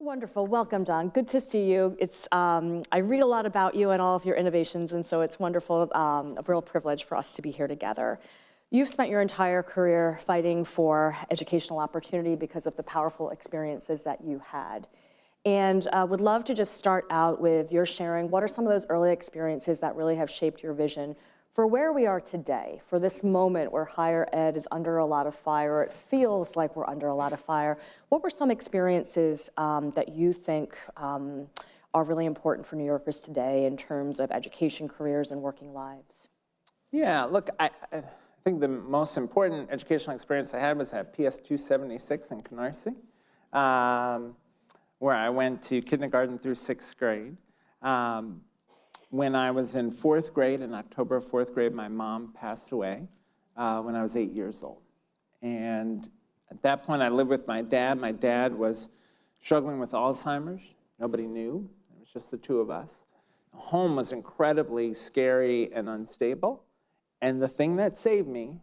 Wonderful. Welcome, Don. Good to see you. I read a lot about you and all of your innovations, and so it's wonderful, a real privilege for us to be here together. You've spent your entire career fighting for educational opportunity because of the powerful experiences that you had. And would love to just start out with your sharing what are some of those early experiences that really have shaped your vision for where we are today, for this moment where higher ed is under a lot of fire, it feels like we're under a lot of fire. What were some experiences that you think are really important for New Yorkers today in terms of education, careers, and working lives? Yeah, look, I think the most important educational experience I had was at PS 276 in Canarsie, where I went to kindergarten through 6th grade. When I was in 4th grade, in October of 4th grade, my mom passed away when I was 8 years old. And at that point, I lived with my dad. My dad was struggling with Alzheimer's. Nobody knew. It was just the two of us. Home was incredibly scary and unstable. And the thing that saved me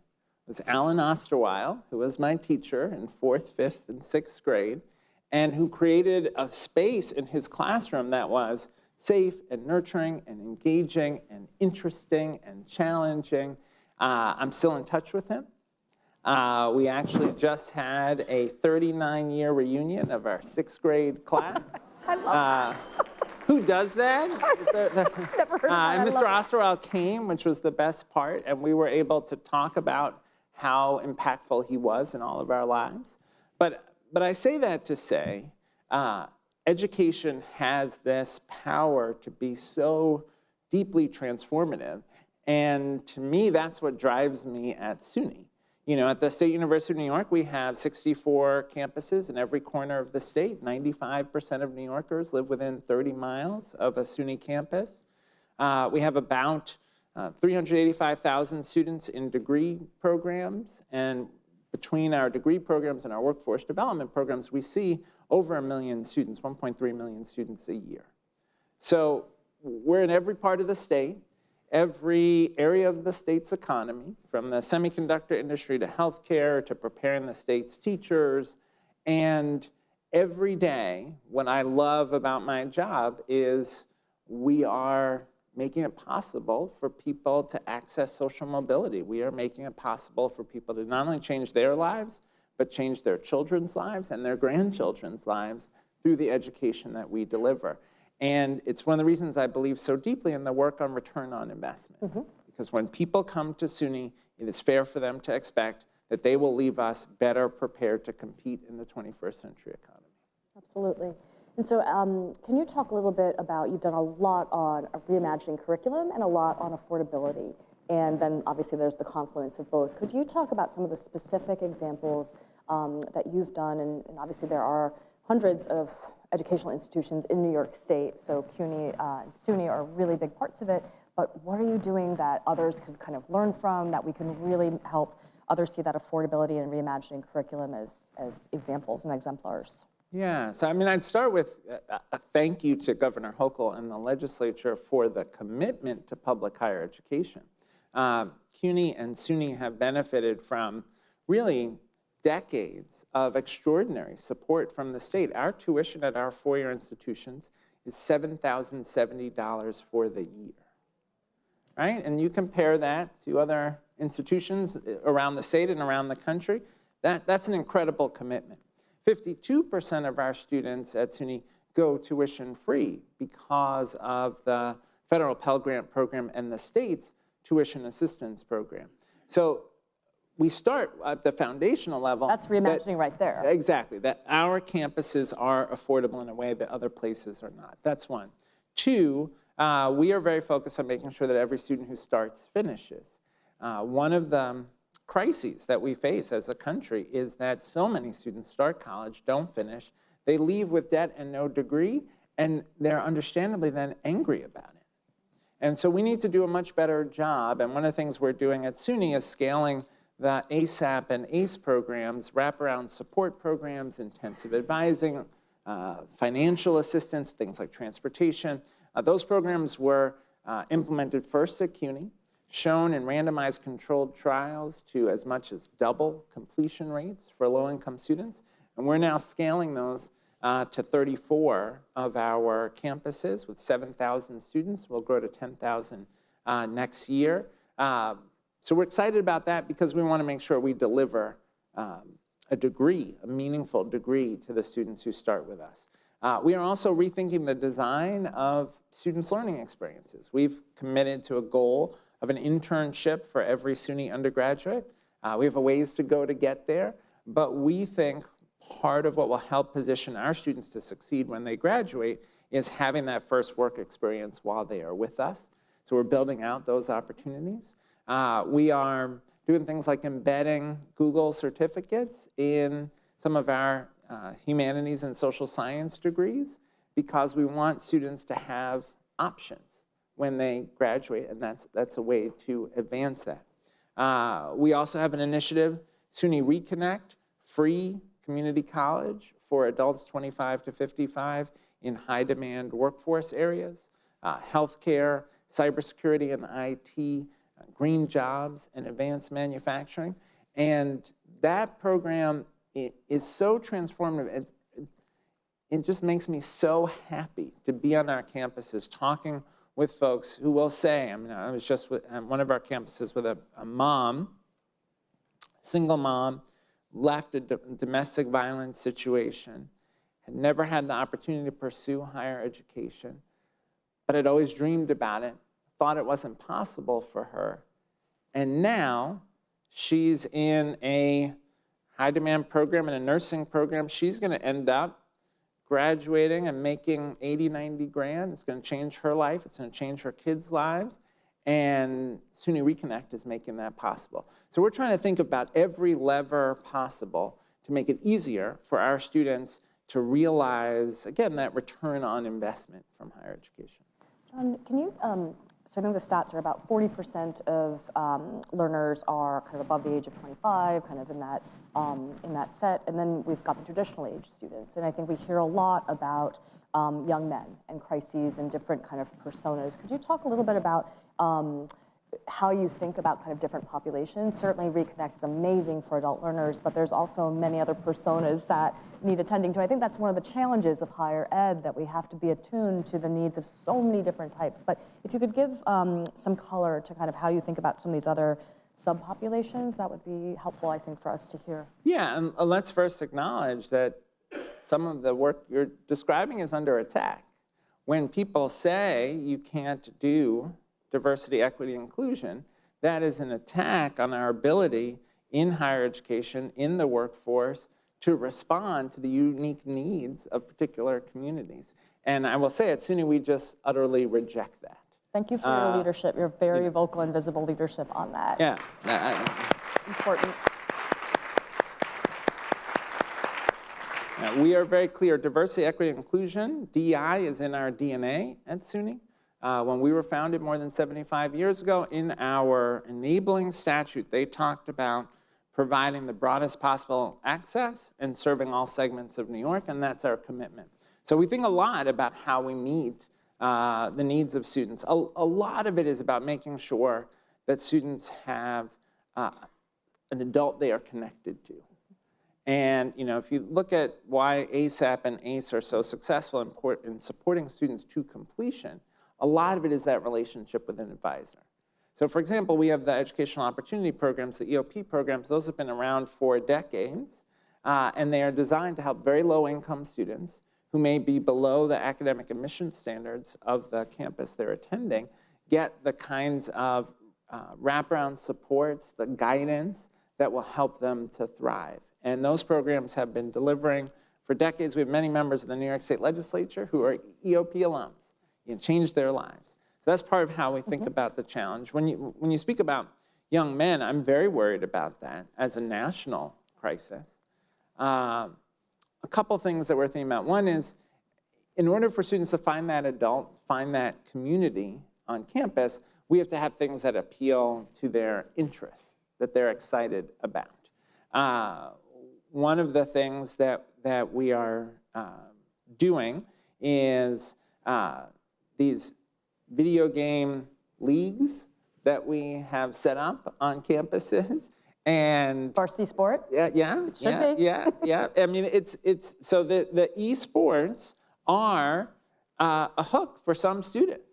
was Alan Osterweil, who was my teacher in 4th, 5th, and 6th grade, and who created a space in his classroom that was safe and nurturing and engaging and interesting and challenging. I'm still in touch with him. We actually just had a 39-year reunion of our 6th grade class. I love that. Who does that? Never heard of that. And Mr. Osterwell came, which was the best part, and we were able to talk about how impactful he was in all of our lives. But I say that to say, education has this power to be so deeply transformative. And to me, that's what drives me at SUNY. You know, at the State University of New York, we have 64 campuses in every corner of the state. 95% of New Yorkers live within 30 miles of a SUNY campus. We have about 385,000 students in degree programs. And between our degree programs and our workforce development programs, we see over 1 million students, 1.3 million students a year. So we're in every part of the state, every area of the state's economy, from the semiconductor industry to healthcare to preparing the state's teachers. And every day, what I love about my job is we are making it possible for people to access social mobility. We are making it possible for people to not only change their lives, but change their children's lives and their grandchildren's lives through the education that we deliver. And it's one of the reasons I believe so deeply in the work on return on investment. Mm-hmm. Because when people come to SUNY, it is fair for them to expect that they will leave us better prepared to compete in the 21st century economy. Absolutely. And so can you talk a little bit about, you've done a lot on reimagining curriculum and a lot on affordability. And then obviously there's the confluence of both. Could you talk about some of the specific examples that you've done? And obviously there are hundreds of educational institutions in New York State, so CUNY and SUNY are really big parts of it. But what are you doing that others could kind of learn from, that we can really help others see that affordability and reimagining curriculum as examples and exemplars? Yeah, so I mean, I'd start with a thank you to Governor Hochul and the legislature for the commitment to public higher education. CUNY and SUNY have benefited from really decades of extraordinary support from the state. Our tuition at our four-year institutions is $7,070 for the year, right? And you compare that to other institutions around the state and around the country, that's an incredible commitment. 52% of our students at SUNY go tuition-free because of the federal Pell Grant program and the state's tuition assistance program. So we start at the foundational level. That's reimagining right there. Exactly, that our campuses are affordable in a way that other places are not. That's one. Two, we are very focused on making sure that every student who starts finishes. One of the crises that we face as a country is that so many students start college, don't finish, they leave with debt and no degree, and they're understandably then angry about it. And so we need to do a much better job, and one of the things we're doing at SUNY is scaling the ASAP and ACE programs, wraparound support programs, intensive advising, financial assistance, things like transportation. Those programs were implemented first at CUNY, shown in randomized controlled trials to as much as double completion rates for low-income students. And we're now scaling those to 34 of our campuses with 7,000 students. We'll grow to 10,000 next year. So we're excited about that because we want to make sure we deliver a degree, a meaningful degree to the students who start with us. We are also rethinking the design of students' learning experiences. We've committed to a goal of an internship for every SUNY undergraduate. We have a ways to go to get there, but we think part of what will help position our students to succeed when they graduate is having that first work experience while they are with us. So we're building out those opportunities. We are doing things like embedding Google certificates in some of our humanities and social science degrees because we want students to have options when they graduate, and that's a way to advance that. We also have an initiative, SUNY Reconnect, free community college for adults 25 to 55 in high-demand workforce areas, healthcare, cybersecurity and IT, green jobs, and advanced manufacturing. And that program is so transformative. It just makes me so happy to be on our campuses talking with folks who will say, I mean, I was just at one of our campuses with a mom, single mom, left a domestic violence situation, had never had the opportunity to pursue higher education, but had always dreamed about it, thought it wasn't possible for her. And now she's in a high-demand program and a nursing program. She's going to end up graduating and making 80, 90 grand. It's going to change her life. It's going to change her kids' lives. And SUNY Reconnect is making that possible. So we're trying to think about every lever possible to make it easier for our students to realize, again, that return on investment from higher education. John, can you, so I know the stats are about 40% of learners are kind of above the age of 25, kind of in that set, and then we've got the traditional age students. And I think we hear a lot about young men and crises and different kind of personas. Could you talk a little bit about how you think about kind of different populations? Certainly Reconnect is amazing for adult learners, but there's also many other personas that need attending to. I think that's one of the challenges of higher ed, that we have to be attuned to the needs of so many different types. But if you could give some color to kind of how you think about some of these other subpopulations, that would be helpful, I think, for us to hear. Yeah, and let's first acknowledge that some of the work you're describing is under attack. When people say you can't do diversity, equity, inclusion, that is an attack on our ability in higher education, in the workforce, to respond to the unique needs of particular communities. And I will say at SUNY, we just utterly reject that. Thank you for your leadership, your very vocal and visible leadership on that. Yeah. Important. We are very clear, diversity, equity, and inclusion, DEI is in our DNA at SUNY. When we were founded more than 75 years ago, in our enabling statute, they talked about providing the broadest possible access and serving all segments of New York, and that's our commitment. So we think a lot about how we meet the needs of students. A lot of it is about making sure that students have an adult they are connected to. And if you look at why ASAP and ACE are so successful in supporting students to completion, a lot of it is that relationship with an advisor. So for example, we have the educational opportunity programs, the EOP programs. Those have been around for decades, and they are designed to help very low-income students who may be below the academic admission standards of the campus they're attending get the kinds of wraparound supports, the guidance that will help them to thrive. And those programs have been delivering for decades. We have many members of the New York State Legislature who are EOP alums. Change their lives. So that's part of how we think about the challenge. When you speak about young men, I'm very worried about that as a national crisis. A couple things that we're thinking about. One is, in order for students to find that adult, find that community on campus, we have to have things that appeal to their interests, that they're excited about. One of the things that we are doing is these video game leagues that we have set up on campuses. And Varsity sport? yeah, It should be. yeah. I mean, it's so the esports are a hook for some students.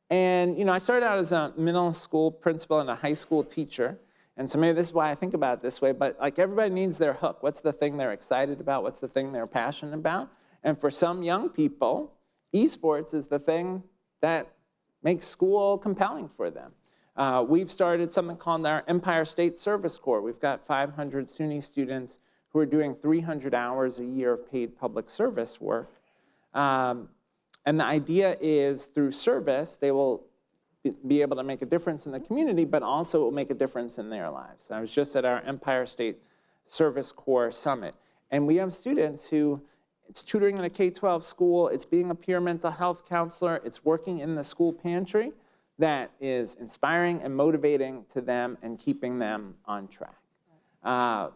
And I started out as a middle school principal and a high school teacher, and so maybe this is why I think about it this way. But like everybody needs their hook. What's the thing they're excited about? What's the thing they're passionate about? And for some young people, esports is the thing that makes school compelling for them. We've started something called our Empire State Service Corps. We've got 500 SUNY students who are doing 300 hours a year of paid public service work. And the idea is through service, they will be able to make a difference in the community, but also it will make a difference in their lives. I was just at our Empire State Service Corps Summit, and we have students who, it's tutoring in a K-12 school, it's being a peer mental health counselor, it's working in the school pantry, that is inspiring and motivating to them and keeping them on track.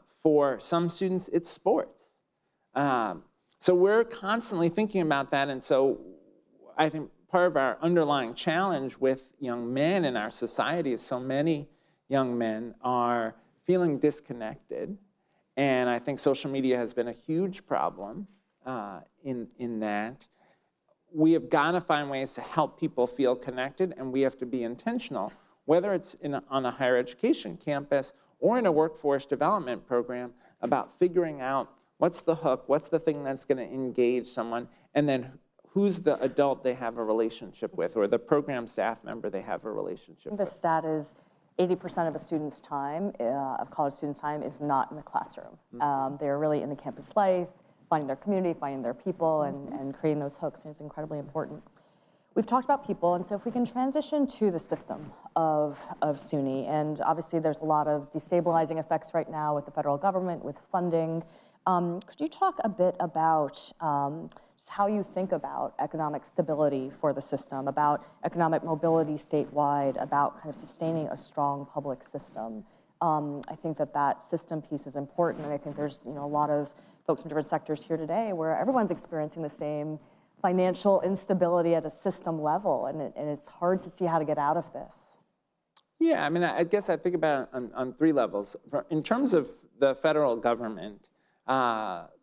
For some students, it's sports. So we're constantly thinking about that, and so I think part of our underlying challenge with young men in our society is so many young men are feeling disconnected, and I think social media has been a huge problem in that. We have got to find ways to help people feel connected, and we have to be intentional, whether it's on a higher education campus or in a workforce development program, about figuring out what's the hook, what's the thing that's going to engage someone, and then who's the adult they have a relationship with, or the program staff member they have a relationship with. The stat is 80% of a student's time, of college students' time, is not in the classroom. They're really in the campus life, finding their community, finding their people, and creating those hooks, and it's incredibly important. We've talked about people, and so if we can transition to the system of SUNY, and obviously there's a lot of destabilizing effects right now with the federal government, with funding. Could you talk a bit about just how you think about economic stability for the system, about economic mobility statewide, about kind of sustaining a strong public system? I think that system piece is important, and I think there's a lot of folks from different sectors here today where everyone's experiencing the same financial instability at a system level, and it's hard to see how to get out of this. Yeah, I mean, I guess I think about it on three levels. In terms of the federal government,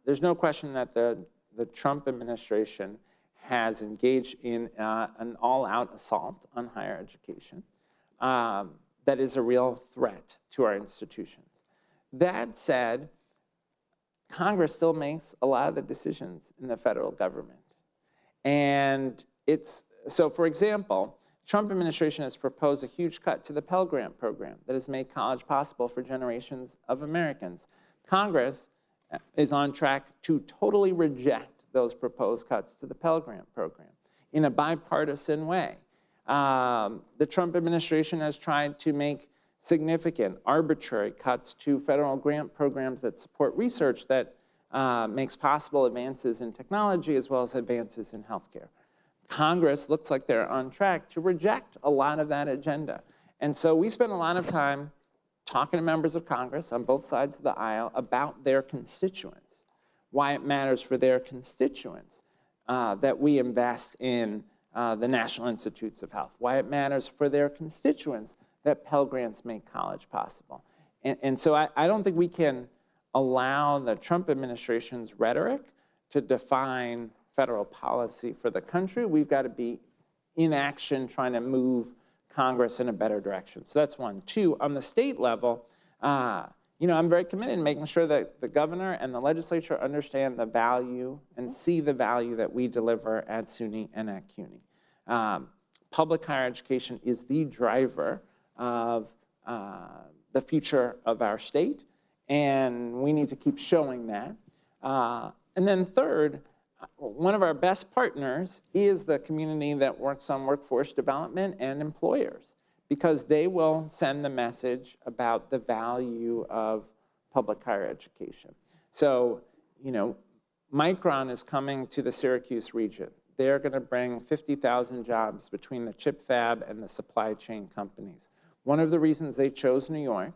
there's no question that the Trump administration has engaged in an all-out assault on higher education that is a real threat to our institutions. That said, Congress still makes a lot of the decisions in the federal government. And so for example, Trump administration has proposed a huge cut to the Pell Grant program that has made college possible for generations of Americans. Congress is on track to totally reject those proposed cuts to the Pell Grant program in a bipartisan way. The Trump administration has tried to make significant, arbitrary cuts to federal grant programs that support research that makes possible advances in technology as well as advances in healthcare. Congress looks like they're on track to reject a lot of that agenda. And so we spend a lot of time talking to members of Congress on both sides of the aisle about their constituents, why it matters for their constituents that we invest in the National Institutes of Health, why it matters for their constituents that Pell Grants make college possible. And so I don't think we can allow the Trump administration's rhetoric to define federal policy for the country. We've got to be in action trying to move Congress in a better direction. So that's one. Two, on the state level, I'm very committed in making sure that the governor and the legislature understand the value and see the value that we deliver at SUNY and at CUNY. Public higher education is the driver of the future of our state, and we need to keep showing that. And then third, one of our best partners is the community that works on workforce development and employers, because they will send the message about the value of public higher education. So, Micron is coming to the Syracuse region. They're going to bring 50,000 jobs between the chip fab and the supply chain companies. One of the reasons they chose New York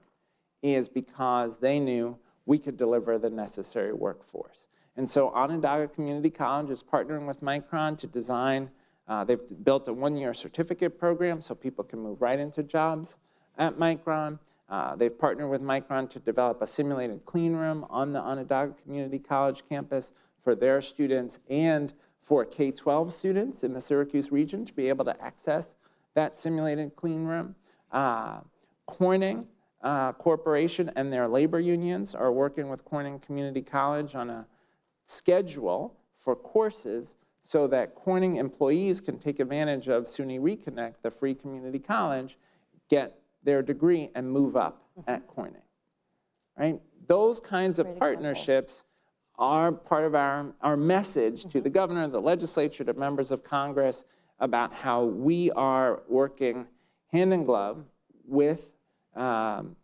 is because they knew we could deliver the necessary workforce. And so Onondaga Community College is partnering with Micron to design, they've built a one-year certificate program so people can move right into jobs at Micron. They've partnered with Micron to develop a simulated clean room on the Onondaga Community College campus for their students and for K-12 students in the Syracuse region to be able to access that simulated clean room. Corning Corporation and their labor unions are working with Corning Community College on a schedule for courses so that Corning employees can take advantage of SUNY Reconnect, the free community college, get their degree and move up at Corning, right? Those kinds of partnerships are part of our message to the governor, the legislature, to members of Congress about how we are working hand in glove with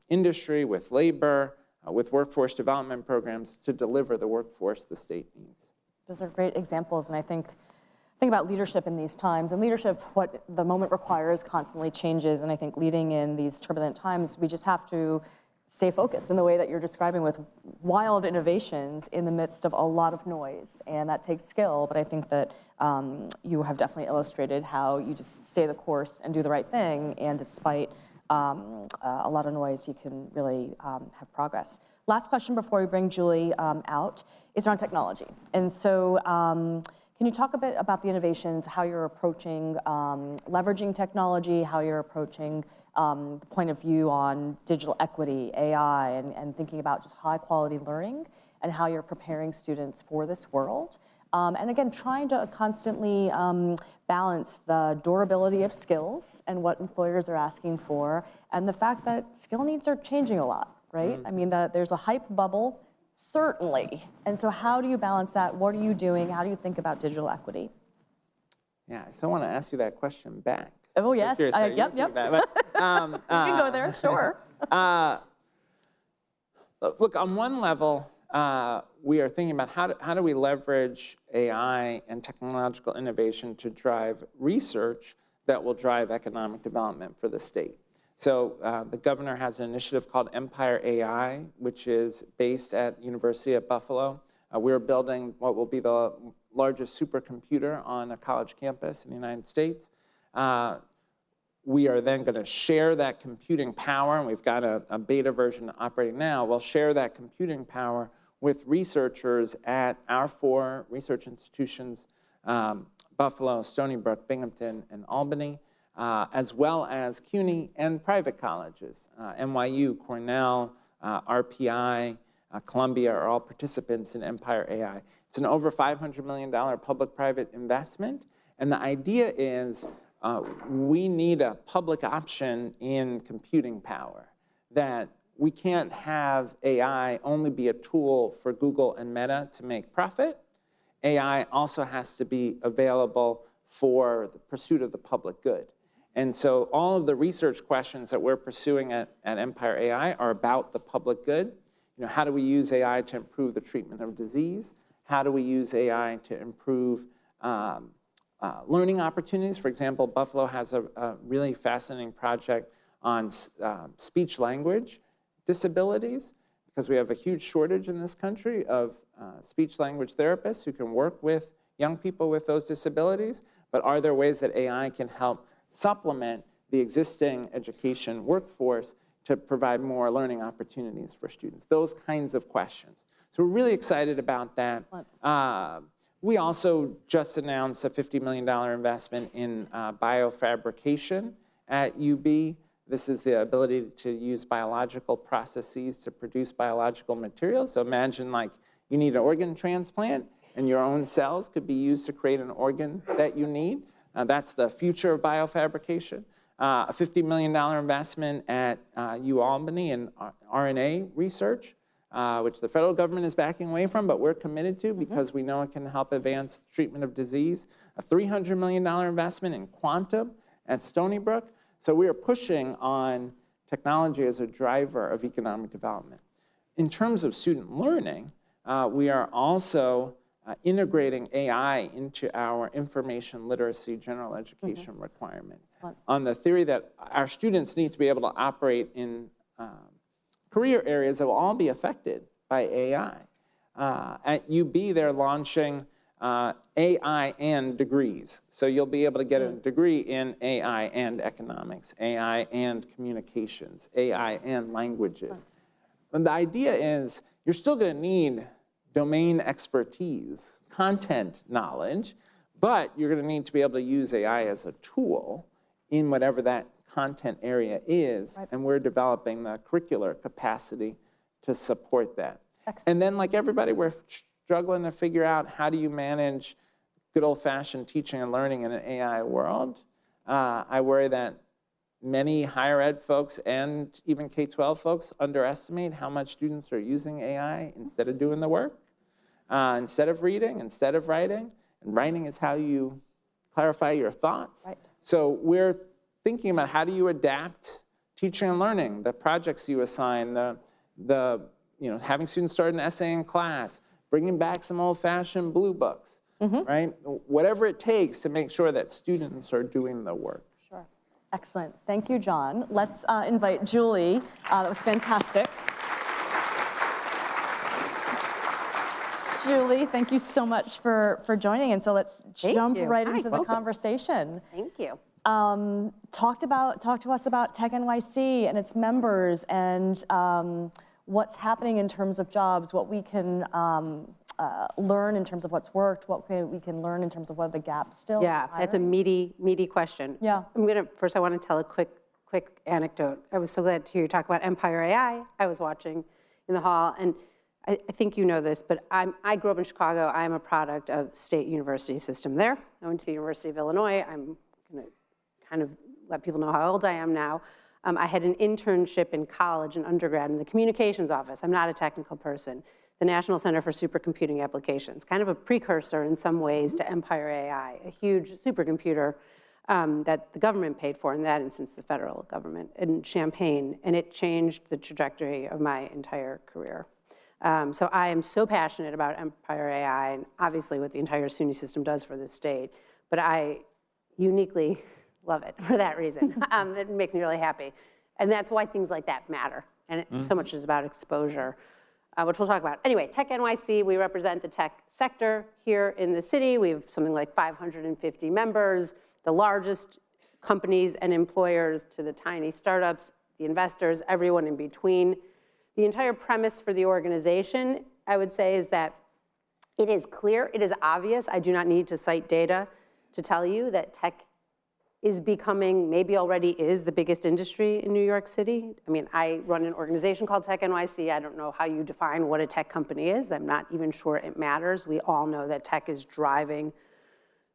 industry, with labor, with workforce development programs to deliver the workforce the state needs. Those are great examples, and I think about leadership in these times. And leadership, what the moment requires, constantly changes, and I think leading in these turbulent times, we just have to stay focused in the way that you're describing, with wild innovations in the midst of a lot of noise, and that takes skill. But I think that you have definitely illustrated how you just stay the course and do the right thing, and despite a lot of noise, you can really have progress. Last question before we bring Julie out is around technology. And so can you talk a bit about the innovations, how you're approaching leveraging technology, how you're approaching the point of view on digital equity, AI, and thinking about just high quality learning, and how you're preparing students for this world? And again, trying to constantly balance the durability of skills and what employers are asking for, and the fact that skill needs are changing a lot, right? I mean, there's a hype bubble, certainly. And so how do you balance that? What are you doing? How do you think about digital equity? Yeah, I still want to ask you that question back. Oh, yes. Yep. You can go there, sure. Look, on one level, we are thinking about how do we leverage AI and technological innovation to drive research that will drive economic development for the state. So the governor has an initiative called Empire AI, which is based at University of Buffalo. We're building what will be the largest supercomputer on a college campus in the United States. We are then going to share that computing power, and we've got a beta version operating now. We'll share that computing power with researchers at our 4 research institutions, Buffalo, Stony Brook, Binghamton, and Albany, as well as CUNY and private colleges. NYU, Cornell, RPI, Columbia are all participants in Empire AI. It's an over $500 million public-private investment, and the idea is we need a public option in computing power, that we can't have AI only be a tool for Google and Meta to make profit. AI also has to be available for the pursuit of the public good. And so all of the research questions that we're pursuing at Empire AI are about the public good. You know, how do we use AI to improve the treatment of disease? How do we use AI to improve learning opportunities? For example, Buffalo has a really fascinating project on speech-language disabilities, because we have a huge shortage in this country of speech-language therapists who can work with young people with those disabilities. But are there ways that AI can help supplement the existing education workforce to provide more learning opportunities for students? Those kinds of questions. So we're really excited about that. We also just announced a $50 million investment in biofabrication at UB. This is the ability to use biological processes to produce biological materials. So imagine, like, you need an organ transplant, and your own cells could be used to create an organ that you need. That's the future of biofabrication. A $50 million investment at UAlbany in RNA research, which the federal government is backing away from, but we're committed to because we know it can help advance treatment of disease. A $300 million investment in quantum at Stony Brook. So we are pushing on technology as a driver of economic development. In terms of student learning, we are also integrating AI into our information literacy general education requirement on the theory that our students need to be able to operate in career areas that will all be affected by AI. At UB, they're launching AI and degrees. So you'll be able to get a degree in AI and economics, AI and communications, AI and languages. And the idea is you're still going to need domain expertise, content knowledge, but you're going to need to be able to use AI as a tool in whatever that content area is, and we're developing the curricular capacity to support that. Excellent. And then, like everybody, we're struggling to figure out how do you manage good old-fashioned teaching and learning in an AI world. I worry that many higher ed folks and even K-12 folks underestimate how much students are using AI instead of doing the work, instead of reading, instead of writing. And writing is how you clarify your thoughts. Right. So we're thinking about how do you adapt teaching and learning, the projects you assign, having students start an essay in class, bringing back some old-fashioned blue books, right? Whatever it takes to make sure that students are doing the work. Sure. Excellent. Thank you, John. Let's invite Julie. That was fantastic. Julie, thank you so much for joining. And so let's jump right into the conversation. Thank you. Talk to us about Tech NYC and its members and what's happening in terms of jobs, what we can learn in terms of what's worked, what we can learn in terms of what the gaps still. Yeah, that's a meaty question. Yeah. First I want to tell a quick anecdote. I was so glad to hear you talk about Empire AI. I was watching in the hall, and I think you know this, but I grew up in Chicago. I'm a product of state university system there. I went to the University of Illinois. I'm going to kind of let people know how old I am now. I had an internship in college and undergrad in the communications office. I'm not a technical person. The National Center for Supercomputing Applications, kind of a precursor in some ways to Empire AI, a huge supercomputer that the government paid for, in that instance, the federal government, in Champaign, and it changed the trajectory of my entire career. So I am so passionate about Empire AI, and obviously what the entire SUNY system does for the state, but I uniquely love it for that reason. It makes me really happy. And that's why things like that matter. And it so much is about exposure, which we'll talk about. Anyway, Tech NYC, we represent the tech sector here in the city. We have something like 550 members, the largest companies and employers to the tiny startups, the investors, everyone in between. The entire premise for the organization, I would say, is that it is clear, it is obvious, I do not need to cite data to tell you that tech is becoming, maybe already is, the biggest industry in New York City. I mean, I run an organization called Tech NYC. I don't know how you define what a tech company is. I'm not even sure it matters. We all know that tech is driving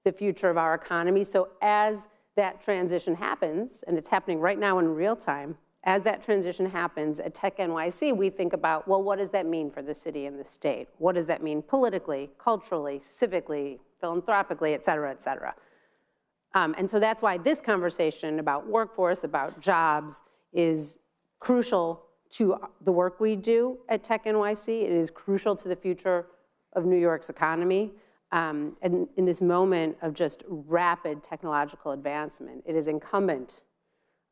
the future of our economy. So as that transition happens, and it's happening right now in real time, as that transition happens at Tech NYC, we think about, well, what does that mean for the city and the state? What does that mean politically, culturally, civically, philanthropically, et cetera, et cetera? And so that's why this conversation about workforce, about jobs, is crucial to the work we do at Tech NYC. It is crucial to the future of New York's economy. And in this moment of just rapid technological advancement, it is incumbent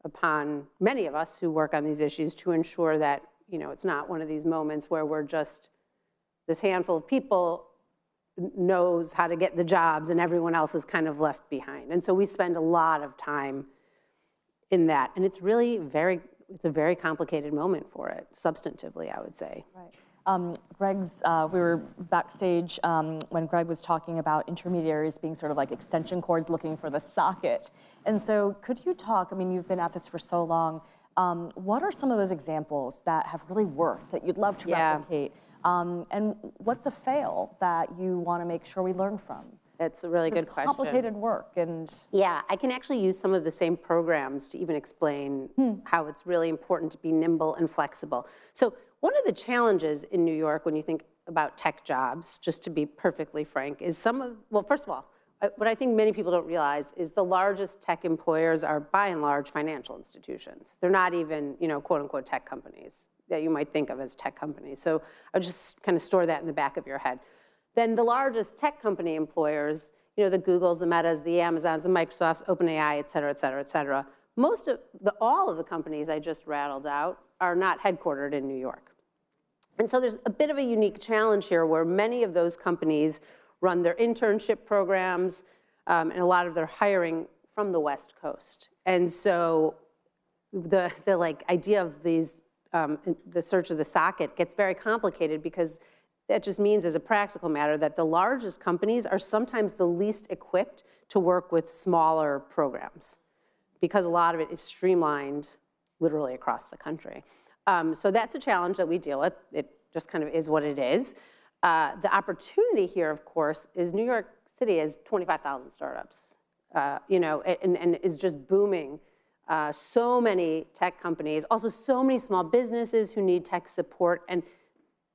upon many of us who work on these issues to ensure that, it's not one of these moments where we're just, this handful of people knows how to get the jobs and everyone else is kind of left behind. And so we spend a lot of time in that. And it's really it's a very complicated moment for it, substantively, I would say. Right. We were backstage when Greg was talking about intermediaries being sort of like extension cords looking for the socket. And so could you talk, you've been at this for so long, what are some of those examples that have really worked that you'd love to replicate? And what's a fail that you want to make sure we learn from? That's a really good question. It's complicated work. Yeah, I can actually use some of the same programs to even explain how it's really important to be nimble and flexible. So one of the challenges in New York when you think about tech jobs, just to be perfectly frank, is well, first of all, what I think many people don't realize is the largest tech employers are by and large financial institutions. They're not even, quote unquote tech companies that you might think of as tech companies. So I'll just kind of store that in the back of your head. Then the largest tech company employers, the Googles, the Metas, the Amazons, the Microsofts, OpenAI, et cetera, et cetera, et cetera. All of the companies I just rattled out are not headquartered in New York. And so there's a bit of a unique challenge here where many of those companies run their internship programs, and a lot of their hiring from the West Coast. And so the like idea of these, the search of the socket gets very complicated, because that just means, as a practical matter, that the largest companies are sometimes the least equipped to work with smaller programs, because a lot of it is streamlined literally across the country. So that's a challenge that we deal with. It just kind of is what it is. The opportunity here, of course, is New York City has 25,000 startups, and is just booming. So many tech companies, also so many small businesses who need tech support. And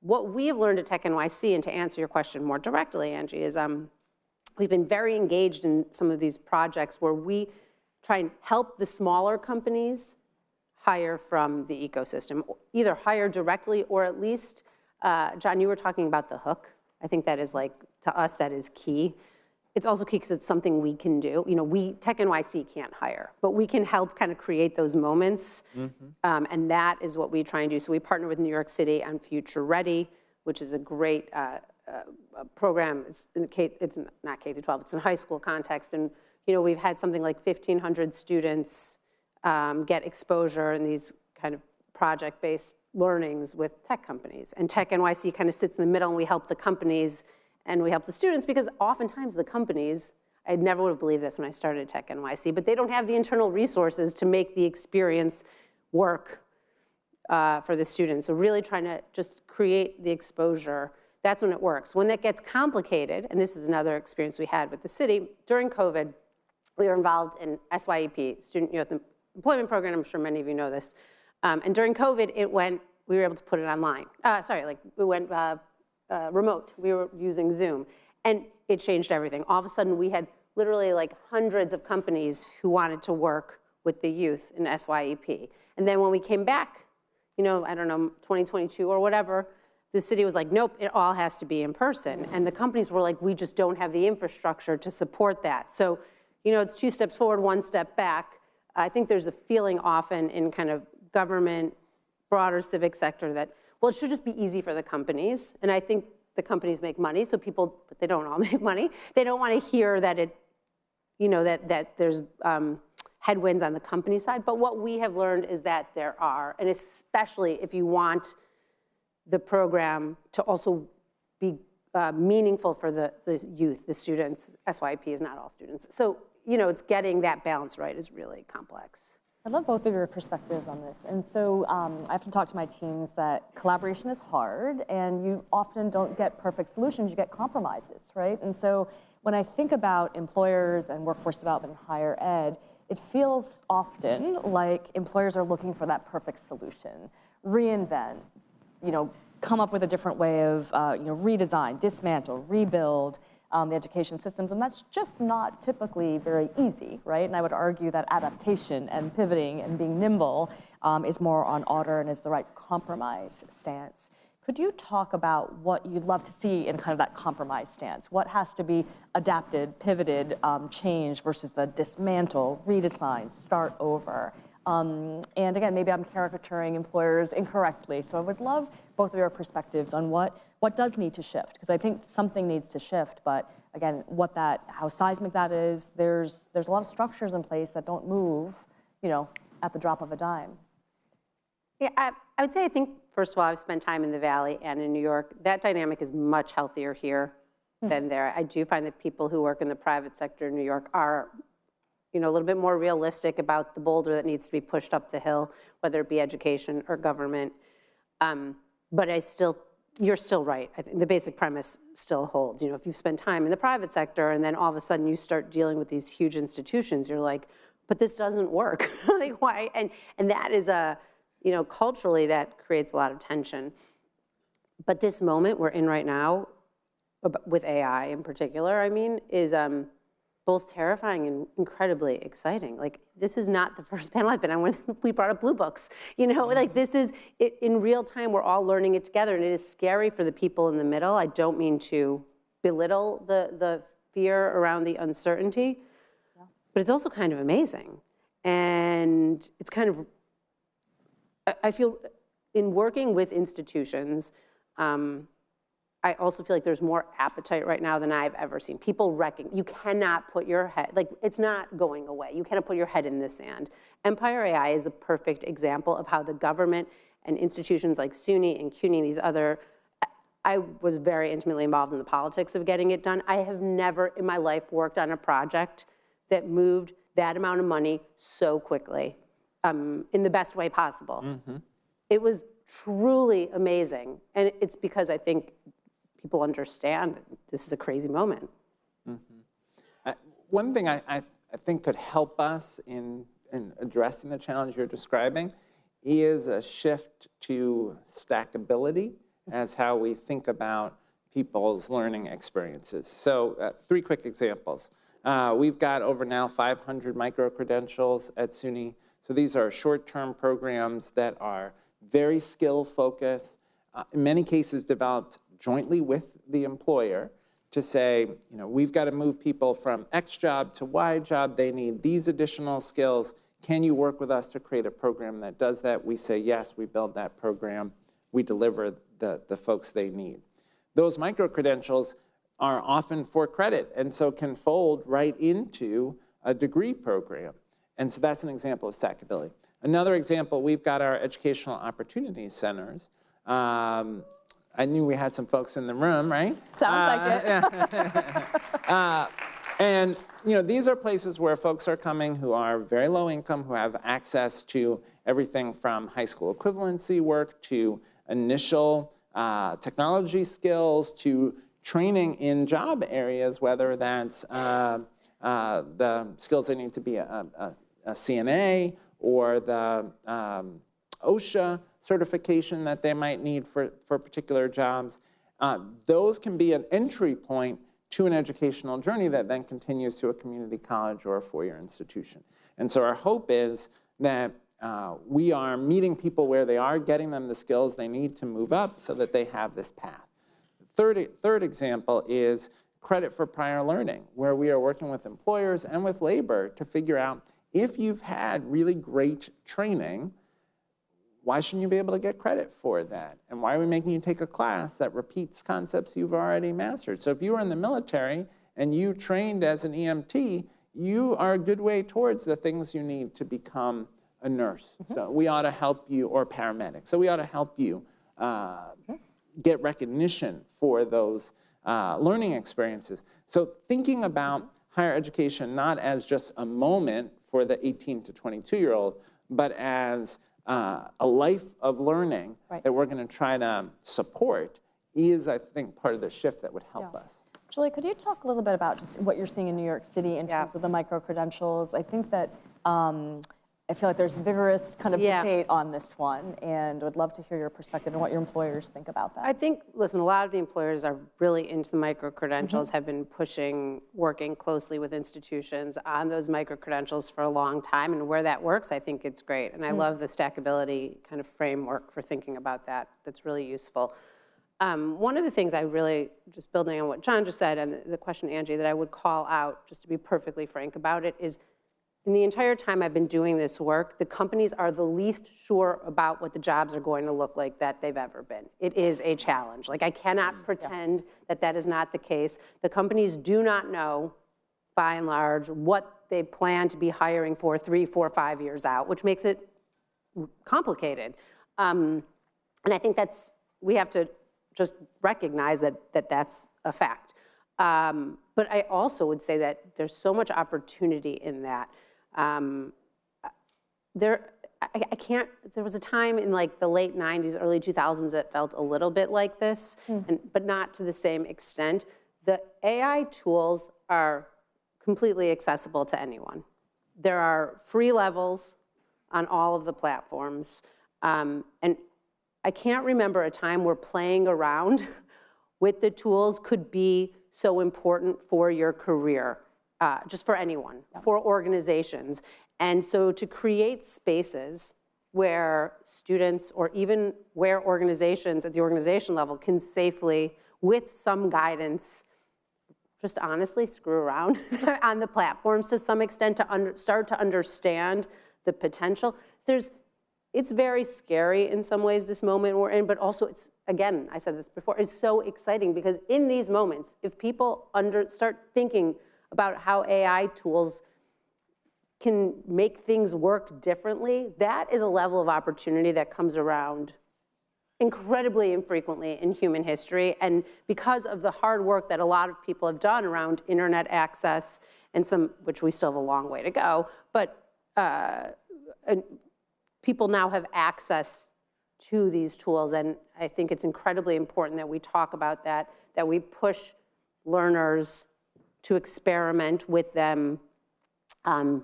what we have learned at Tech NYC, and to answer your question more directly, Angie, is we've been very engaged in some of these projects where we try and help the smaller companies hire from the ecosystem, either hire directly or at least, John, you were talking about the hook. I think that is, like, to us, that is key. It's also key because it's something we can do. Tech NYC can't hire, but we can help kind of create those moments, and that is what we try and do. So we partner with New York City on Future Ready, which is a great program. It's not K through 12, it's in high school context, and we've had something like 1,500 students get exposure in these kind of project-based learnings with tech companies. And Tech NYC kind of sits in the middle, and we help the companies and we help the students, because oftentimes the companies, I never would have believed this when I started at Tech NYC, but they don't have the internal resources to make the experience work for the students. So really trying to just create the exposure, that's when it works. When that gets complicated, and this is another experience we had with the city, during COVID, we were involved in SYEP, Student Youth Employment Program. I'm sure many of you know this. And during COVID, we were able to put it online. We went remote. We were using Zoom. And it changed everything. All of a sudden, we had literally like hundreds of companies who wanted to work with the youth in SYEP. And then when we came back, I don't know, 2022 or whatever, the city was like, nope, it all has to be in person. And the companies were like, we just don't have the infrastructure to support that. So, it's 2 steps forward, 1 step back. I think there's a feeling often in kind of government, broader civic sector that, well, it should just be easy for the companies. And I think the companies make money, so but they don't all make money. They don't want to hear that that there's headwinds on the company side. But what we have learned is that there are, and especially if you want the program to also be meaningful for the youth, the students. SYP is not all students. So, it's getting that balance right is really complex. I love both of your perspectives on this. And so I often talk to my teams that collaboration is hard, and you often don't get perfect solutions, you get compromises, right? And so when I think about employers and workforce development in higher ed, it feels often like employers are looking for that perfect solution, reinvent, come up with a different way of redesign, dismantle, rebuild the education systems, and that's just not typically very easy, right? And I would argue that adaptation and pivoting and being nimble is more on order and is the right compromise stance. Could you talk about what you'd love to see in kind of that compromise stance? What has to be adapted, pivoted, changed versus the dismantle, redesign, start over? And again, maybe I'm caricaturing employers incorrectly, so I would love both of your perspectives on what does need to shift, because I think something needs to shift, but again, how seismic that is, there's a lot of structures in place that don't move, at the drop of a dime. Yeah, I would say, I think, first of all, I've spent time in the Valley and in New York. That dynamic is much healthier here than there. I do find that people who work in the private sector in New York are a little bit more realistic about the boulder that needs to be pushed up the hill, whether it be education or government. But you're still right. I think the basic premise still holds. If you spend time in the private sector and then all of a sudden you start dealing with these huge institutions, you're like, but this doesn't work. Like, why? And that is culturally that creates a lot of tension. But this moment we're in right now, with AI in particular, is both terrifying and incredibly exciting. Like, this is not the first panel I've been on when we brought up Blue Books. Like, this is, in real time, we're all learning it together, and it is scary for the people in the middle. I don't mean to belittle the fear around the uncertainty, but it's also kind of amazing. And it's kind of, I feel, in working with institutions, I I also feel like there's more appetite right now than I've ever seen. People you cannot put your head, like it's not going away. You cannot put your head in the sand. Empire AI is a perfect example of how the government and institutions like SUNY and CUNY, these other, I was very intimately involved in the politics of getting it done. I have never in my life worked on a project that moved that amount of money so quickly, in the best way possible. It was truly amazing. And it's because I think people understand that this is a crazy moment. One thing I think could help us in addressing the challenge you're describing is a shift to stackability as how we think about people's learning experiences. So 3 quick examples. We've got over now 500 micro-credentials at SUNY. So these are short-term programs that are very skill-focused, in many cases developed jointly with the employer to say, we've got to move people from X job to Y job. They need these additional skills. Can you work with us to create a program that does that? We say, yes, we build that program. We deliver the folks they need. Those micro-credentials are often for credit and so can fold right into a degree program. And so that's an example of stackability. Another example, we've got our educational opportunity centers. I knew we had some folks in the room, right? Sounds like it. And these are places where folks are coming who are very low income, who have access to everything from high school equivalency work to initial technology skills to training in job areas, whether that's the skills they need to be a CNA or the OSHA certification that they might need for particular jobs. Those can be an entry point to an educational journey that then continues to a community college or a 4-year institution. And so our hope is that we are meeting people where they are, getting them the skills they need to move up so that they have this path. Third example is credit for prior learning, where we are working with employers and with labor to figure out if you've had really great training, why shouldn't you be able to get credit for that? And why are we making you take a class that repeats concepts you've already mastered? So if you were in the military and you trained as an EMT, you are a good way towards the things you need to become a nurse. So we ought to help you, or paramedic. So we ought to help you get recognition for those learning experiences. So thinking about higher education not as just a moment for the 18 to 22-year-old, but as a life of learning that we're going to try to support is, I think, part of the shift that would help us. Julie, could you talk a little bit about just what you're seeing in New York City in terms of the micro-credentials? I think that I feel like there's vigorous kind of debate on this one, and would love to hear your perspective and what your employers think about that. I think, listen, a lot of the employers are really into the micro-credentials, have been working closely with institutions on those micro-credentials for a long time, and where that works, I think it's great. And I love the stackability kind of framework for thinking about that. That's really useful. One of the things I really, just building on what John just said and the question, Angie, that I would call out, just to be perfectly frank about it, is in the entire time I've been doing this work, the companies are the least sure about what the jobs are going to look like that they've ever been. It is a challenge. Like, I cannot pretend that that is not the case. The companies do not know, by and large, what they plan to be hiring for 3, 4, 5 years out, which makes it complicated. And I think we have to just recognize that that's a fact. But I also would say that there's so much opportunity in that. There was a time in like the late 90s, early 2000s that felt a little bit like this, but not to the same extent. The AI tools are completely accessible to anyone. There are free levels on all of the platforms. And I can't remember a time where playing around with the tools could be so important for your career. Just for anyone, for organizations. And so to create spaces where students, or even where organizations at the organization level, can safely, with some guidance, just honestly screw around on the platforms to some extent to start to understand the potential. It's very scary in some ways, this moment we're in, but also again, I said this before, is so exciting because in these moments, if people start thinking about how AI tools can make things work differently, that is a level of opportunity that comes around incredibly infrequently in human history. And because of the hard work that a lot of people have done around internet access and some, which we still have a long way to go, but people now have access to these tools. And I think it's incredibly important that we talk about that we push learners to experiment with them. And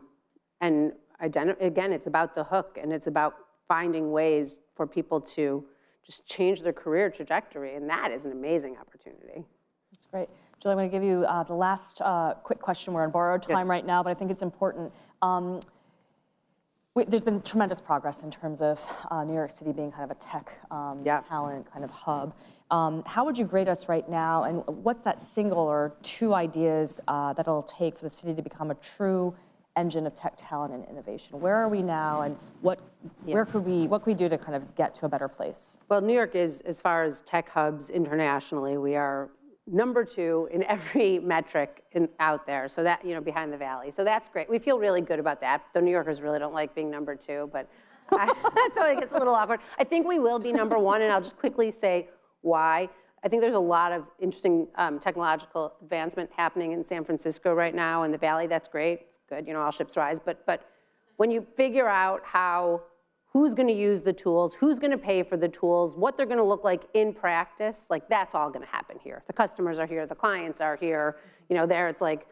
again, it's about the hook, and it's about finding ways for people to just change their career trajectory, and that is an amazing opportunity. That's great. Jill, I'm going to give you the last quick question. We're on borrowed time right now, but I think it's important. There's been tremendous progress in terms of New York City being kind of a tech talent kind of hub. How would you grade us right now, and what's that single or two ideas that it'll take for the city to become a true engine of tech talent and innovation? Where are we now, and what could we do to kind of get to a better place? Well, New York is, as far as tech hubs internationally, we are #2 in every metric out there. So that, behind the valley. So that's great. We feel really good about that. The New Yorkers really don't like being #2, but so it gets a little awkward. I think we will be #1, and I'll just quickly say why. I think there's a lot of interesting technological advancement happening in San Francisco right now, in the Valley. That's great. It's good. All ships rise. But when you figure out who's going to use the tools, who's going to pay for the tools, what they're going to look like in practice, like that's all going to happen here. The customers are here. The clients are here. There it's like,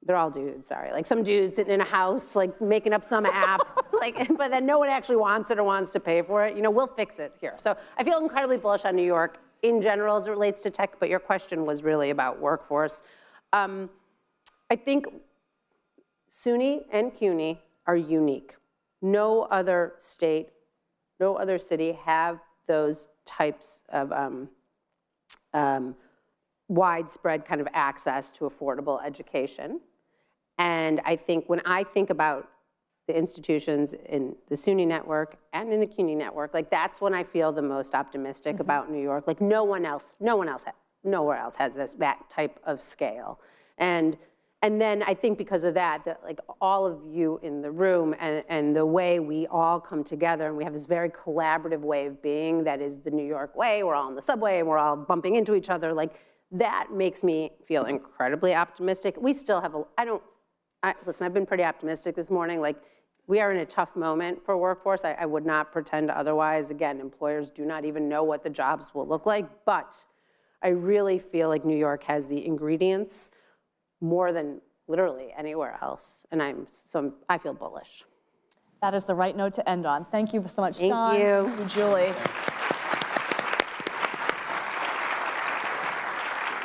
they're all dudes, sorry. Like some dudes sitting in a house, like making up some app, but then no one actually wants it or wants to pay for it. We'll fix it here. So I feel incredibly bullish on New York in general as it relates to tech, but your question was really about workforce. I think SUNY and CUNY are unique. No other state, no other city have those types of widespread kind of access to affordable education. And I think when I think about the institutions in the SUNY network and in the CUNY network, like that's when I feel the most optimistic about New York. Like nowhere else has that type of scale. And then I think because of that like all of you in the room and the way we all come together, and we have this very collaborative way of being that is the New York way. We're all on the subway and we're all bumping into each other. Like that makes me feel incredibly optimistic. We still have listen, I've been pretty optimistic this morning. Like we are in a tough moment for workforce. I would not pretend otherwise. Again, employers do not even know what the jobs will look like, but I really feel like New York has the ingredients more than literally anywhere else. And I feel bullish. That is the right note to end on. Thank you so much, Thank John. you. Thank you, Julie.